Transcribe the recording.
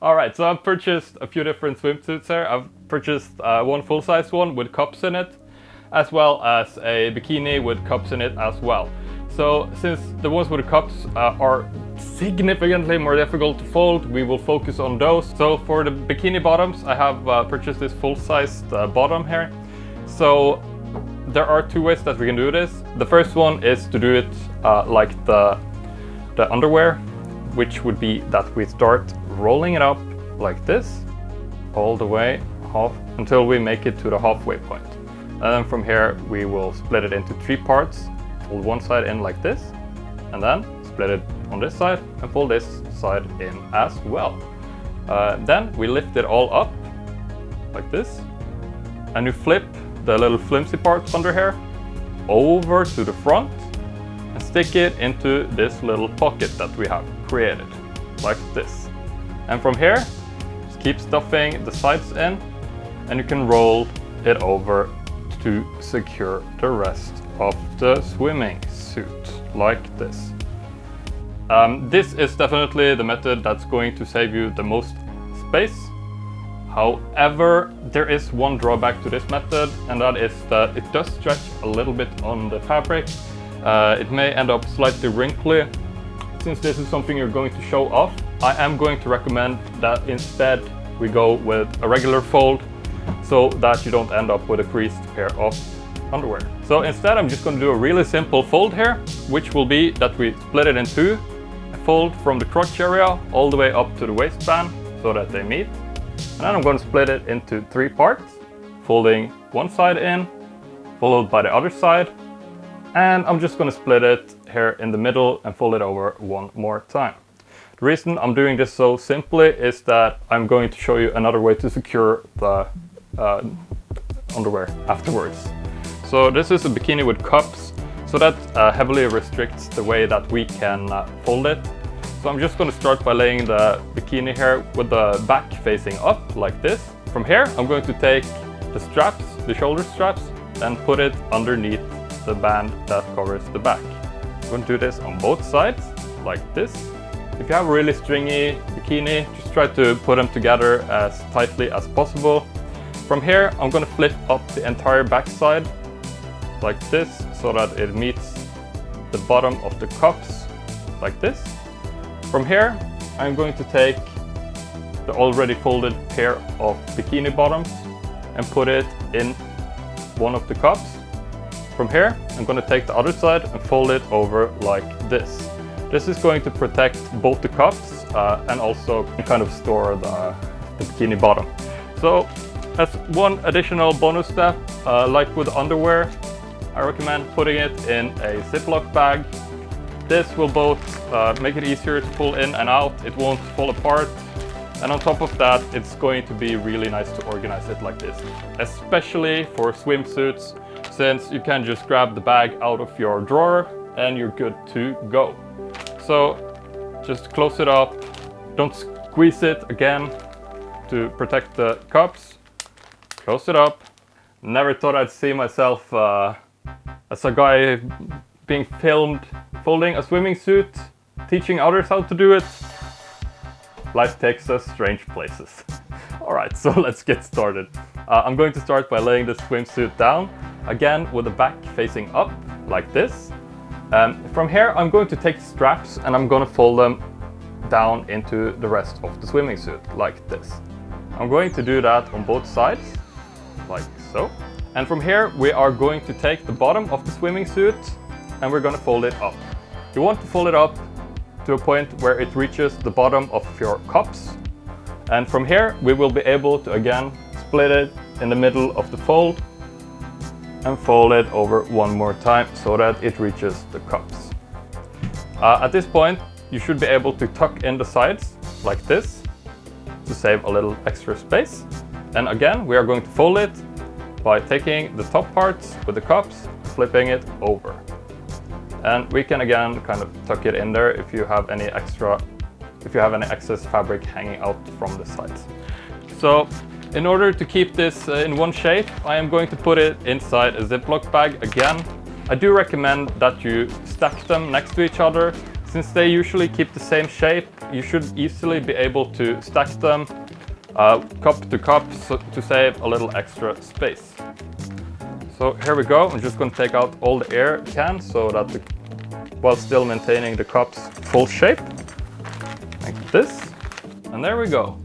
Alright, so I've purchased a few different swimsuits here. I've purchased one full-size one with cups in it, as well as a bikini with cups in it as well. So since the ones with the cups are significantly more difficult to fold, we will focus on those. So for the bikini bottoms, I have purchased this full-sized bottom here. So there are two ways that we can do this. The first one is to do it like the underwear, which would be that we start rolling it up like this, all the way half until we make it to the halfway point. And then from here we will split it into 3 parts, fold one side in like this, and then split it on this side and fold this side in as well. Then we lift it all up like this, and you flip the little flimsy part under here over to the front and stick it into this little pocket that we have created, like this. And from here, just keep stuffing the sides in, and you can roll it over to secure the rest of the swimming suit, like this. This is definitely the method that's going to save you the most space. However, there is one drawback to this method, and that is that it does stretch a little bit on the fabric. It may end up slightly wrinkly. Since this is something you're going to show off, I am going to recommend that instead we go with a regular fold, so that you don't end up with a creased pair of underwear. So instead I'm just going to do a really simple fold here, which will be that we split it in two, fold from the crotch area all the way up to the waistband so that they meet. And then I'm going to split it into 3 parts, folding one side in, followed by the other side. And I'm just going to split it here in the middle and fold it over one more time. The reason I'm doing this so simply is that I'm going to show you another way to secure the underwear afterwards. So this is a bikini with cups, so that heavily restricts the way that we can fold it. So I'm just going to start by laying the bikini here with the back facing up like this. From here I'm going to take the straps, the shoulder straps, and put it underneath the band that covers the back. I'm going to do this on both sides like this. If you have a really stringy bikini, just try to put them together as tightly as possible. From here I'm going to flip up the entire back side like this so that it meets the bottom of the cups like this. From here I'm going to take the already folded pair of bikini bottoms and put it in one of the cups. From here I'm going to take the other side and fold it over like this. This is going to protect both the cups and also kind of store the bikini bottom. So as one additional bonus step, like with underwear, I recommend putting it in a Ziploc bag. This will both make it easier to pull in and out, it won't fall apart, and on top of that it's going to be really nice to organize it like this, especially for swimsuits, since you can just grab the bag out of your drawer and you're good to go. So just close it up, don't squeeze it again to protect the cups, close it up. Never thought I'd see myself as a guy being filmed folding a swimming suit, teaching others how to do it. Life takes us strange places. Alright, so let's get started. I'm going to start by laying the swimsuit down, again with the back facing up, like this. From here I'm going to take the straps and I'm going to fold them down into the rest of the swimming suit, like this. I'm going to do that on both sides, like so. And from here we are going to take the bottom of the swimming suit and we're going to fold it up. You want to fold it up to a point where it reaches the bottom of your cups. And from here we will be able to again split it in the middle of the fold and fold it over one more time so that it reaches the cups. At this point you should be able to tuck in the sides like this to save a little extra space. And again we are going to fold it by taking the top parts with the cups, flipping it over. And we can again kind of tuck it in there if you have any excess fabric hanging out from the sides. So in order to keep this in one shape, I am going to put it inside a Ziploc bag again. I do recommend that you stack them next to each other, since they usually keep the same shape you should easily be able to stack them cup to cup to save a little extra space. So here we go. I'm just going to take out all the air cans so that while still maintaining the cup's full shape, like this. And there we go.